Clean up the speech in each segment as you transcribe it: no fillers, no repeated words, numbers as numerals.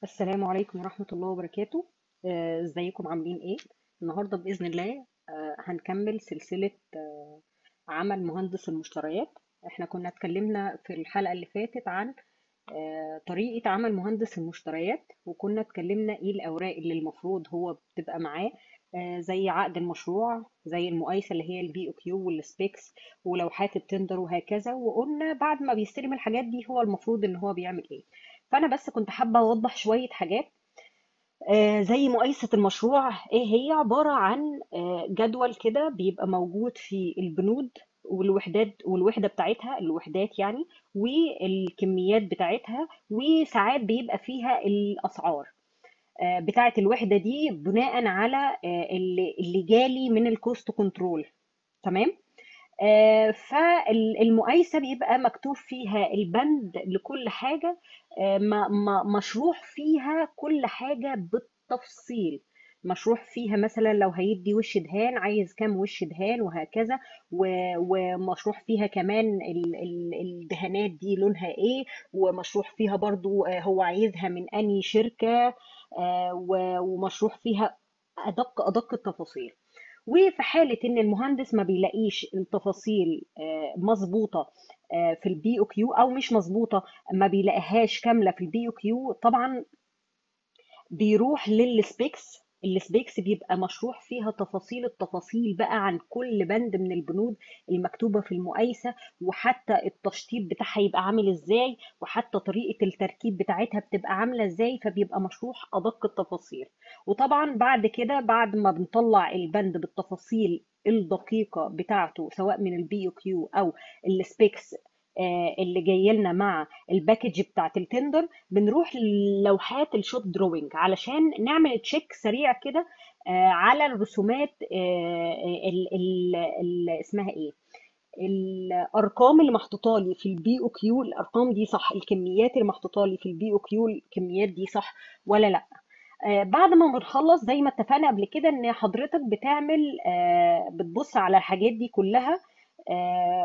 السلام عليكم ورحمة الله وبركاته. ازيكم عاملين ايه؟ النهاردة بإذن الله هنكمل سلسلة عمل مهندس المشتريات. احنا كنا اتكلمنا في الحلقة اللي فاتت عن طريقة عمل مهندس المشتريات، وكنا اتكلمنا ايه الأوراق اللي المفروض هو بتبقى معاه، زي عقد المشروع، زي المقايسة اللي هي البي او كيو والسبيكس ولوحات التندر وهكذا. وقلنا بعد ما بيستلم الحاجات دي هو المفروض ان هو بيعمل ايه. فأنا بس كنت حابة أوضح شوية حاجات. زي مقايسة المشروع، ايه هي عبارة عن جدول كده بيبقى موجود في البنود والوحدة بتاعتها، الوحدات يعني، والكميات بتاعتها، وساعات بيبقى فيها الأسعار بتاعت الوحدة دي بناء على اللي جالي من الكوست كنترول. تمام. فالمقايسة بيبقى مكتوب فيها البند لكل حاجة، مشروح فيها كل حاجة بالتفصيل. مشروح فيها مثلا لو هيدي وش دهان عايز كام وش دهان وهكذا. ومشروح فيها كمان الدهانات دي لونها ايه، ومشروح فيها برضو هو عايزها من انهي شركة. ومشروح فيها أدق أدق التفاصيل. وفي حالة إن المهندس ما بيلاقيش التفاصيل مظبوطة في البي او كيو، أو مش مظبوطة، ما بيلاقيهاش كاملة في البي او كيو، طبعا بيروح للسبيكس. السبيكس بيبقى مشروح فيها تفاصيل التفاصيل بقى عن كل بند من البنود المكتوبة في المقايسة، وحتى التشطيب بتاعها يبقى عامل ازاي، وحتى طريقة التركيب بتاعتها بتبقى عاملة ازاي، فبيبقى مشروح أدق التفاصيل. وطبعا بعد كده، بعد ما بنطلع البند بالتفاصيل الدقيقة بتاعته سواء من البي او كيو أو السبيكس اللي جاي لنا مع الباكج بتاعت التندر، بنروح للوحات الشوب دروينج علشان نعمل تشيك سريع كده على الرسومات، اسمها ايه، الارقام اللي محطوطه لي في البي او كيو. الارقام دي صح؟ الكميات اللي محطوطه لي في البي او كيو الكميات دي صح ولا لا؟ بعد ما بنخلص زي ما اتفقنا قبل كده ان حضرتك بتعمل بتبص على الحاجات دي كلها،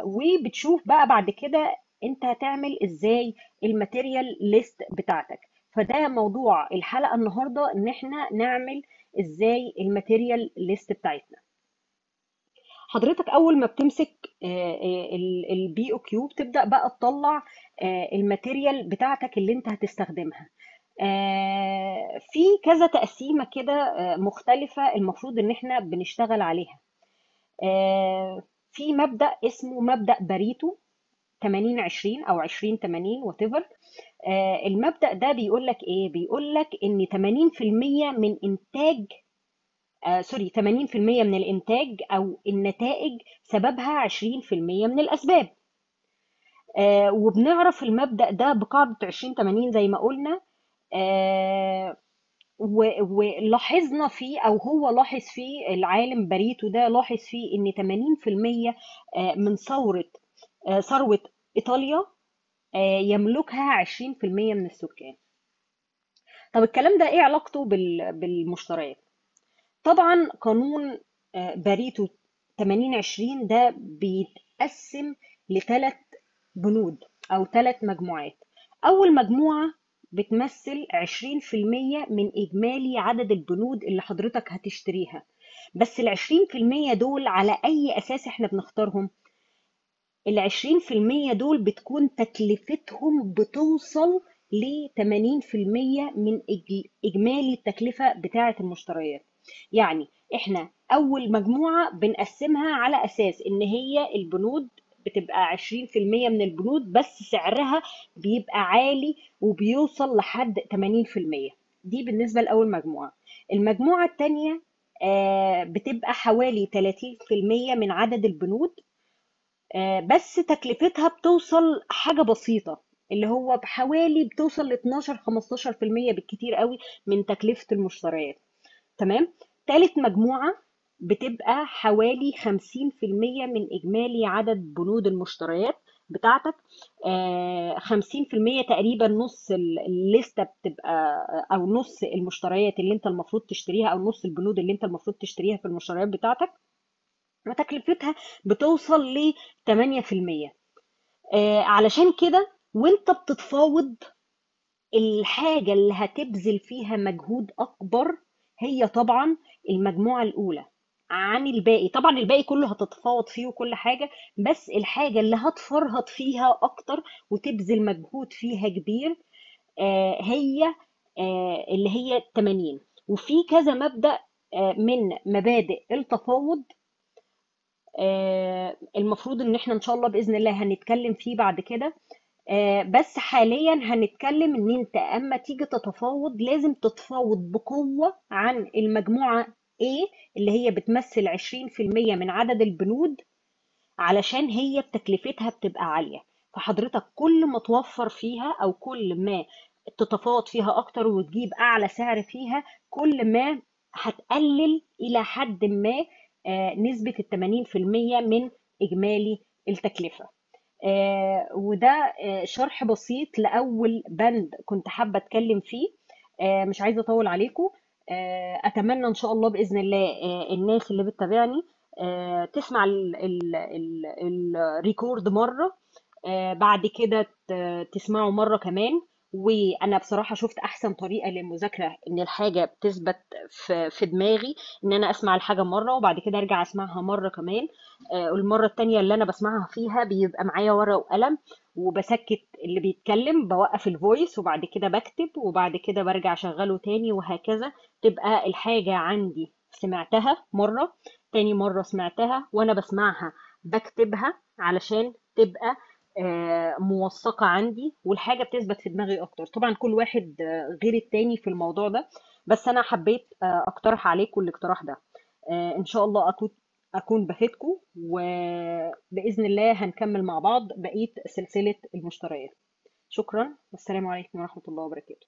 وبتشوف بقى بعد كده انت هتعمل ازاي الماتيريال ليست بتاعتك. فده موضوع الحلقة النهاردة، ان احنا نعمل ازاي الماتيريال ليست بتاعتنا. حضرتك اول ما بتمسك البي او كيو بتبدأ بقى تطلع الماتيريال بتاعتك اللي انت هتستخدمها. في كذا تقسيمة كده مختلفة المفروض ان احنا بنشتغل عليها. في مبدأ اسمه مبدأ باريتو، 80 20 او 20 80 وات ايفر. المبدأ ده بيقول لك ايه؟ بيقول لك ان 80% من انتاج، سوري، 80% من الانتاج او النتائج سببها 20% من الاسباب. وبنعرف المبدأ ده بقاعدة 20 80 زي ما قلنا. آه، ولاحظنا فيه، او هو لاحظ فيه العالم باريتو ده، لاحظ فيه ان 80% من ثروة ايطاليا يملكها 20% من السكان. طب الكلام ده ايه علاقته بالمشتريات؟ طبعا قانون باريتو 80 20 ده بيتقسم لثلاث بنود او ثلاث مجموعات. اول مجموعة بتمثل 20% من اجمالي عدد البنود اللي حضرتك هتشتريها. بس ال 20% دول على اي اساس احنا بنختارهم؟ ال 20% دول بتكون تكلفتهم بتوصل ل 80% من إجمالي التكلفة بتاعة المشتريات. يعني احنا أول مجموعة بنقسمها على أساس إن هي البنود بتبقى 20% من البنود بس سعرها بيبقى عالي وبيوصل لحد 80%. دي بالنسبة لأول مجموعة. المجموعة التانية بتبقى حوالي 30% من عدد البنود، بس تكلفتها بتوصل حاجة بسيطة، اللي هو بحوالي بتوصل ل 12 15% بالكتير قوي من تكلفة المشتريات. تمام. تالت مجموعة بتبقى حوالي 50% من إجمالي عدد بنود المشتريات بتاعتك. 50% تقريبا نص الليستة بتبقى، أو نص المشتريات اللي أنت المفروض تشتريها، أو نص البنود اللي أنت المفروض تشتريها في المشتريات بتاعتك، وتكلفتها بتوصل ل 8%. علشان كده وانت بتتفاوض الحاجة اللي هتبذل فيها مجهود أكبر هي طبعا المجموعة الأولى عن الباقي. طبعا الباقي كله هتتفاوض فيه وكل حاجة، بس الحاجة اللي هتفرهط فيها أكتر وتبذل مجهود فيها كبير هي اللي هي 80. وفي كذا مبدأ من مبادئ التفاوض المفروض ان احنا ان شاء الله باذن الله هنتكلم فيه بعد كده. بس حاليا هنتكلم ان انت اما تيجي تتفاوض لازم تتفاوض بقوة عن المجموعة A اللي هي بتمثل 20% من عدد البنود، علشان هي تكلفتها بتبقى عالية. فحضرتك كل ما توفر فيها او كل ما تتفاوض فيها اكتر وتجيب اعلى سعر فيها، كل ما هتقلل الى حد ما نسبة ال80% من اجمالي التكلفة. وده شرح بسيط لأول بند كنت حابة أتكلم فيه. مش عايزة أطول عليكم. أتمنى إن شاء الله بإذن الله الناس اللي بتتابعني تسمع الريكورد مرة، بعد كده تسمعه مرة كمان. وانا بصراحة شفت احسن طريقة للمذاكرة ان الحاجة بتثبت في دماغي، ان انا اسمع الحاجة مرة وبعد كده ارجع اسمعها مرة كمان. والمرة التانية اللي انا بسمعها فيها بيبقى معايا ورقة وقلم، وبسكت اللي بيتكلم، بوقف الفويس وبعد كده بكتب وبعد كده برجع اشغله تاني، وهكذا. تبقى الحاجة عندي سمعتها مرة، تاني مرة سمعتها وانا بسمعها بكتبها علشان تبقى موثقة عندي، والحاجة بتثبت في دماغي أكتر. طبعا كل واحد غير التاني في الموضوع ده، بس أنا حبيت أقترح عليكم الاقتراح ده. إن شاء الله أكون بفيدكم، وبإذن الله هنكمل مع بعض بقية سلسلة المشتريات. شكرا، والسلام عليكم ورحمة الله وبركاته.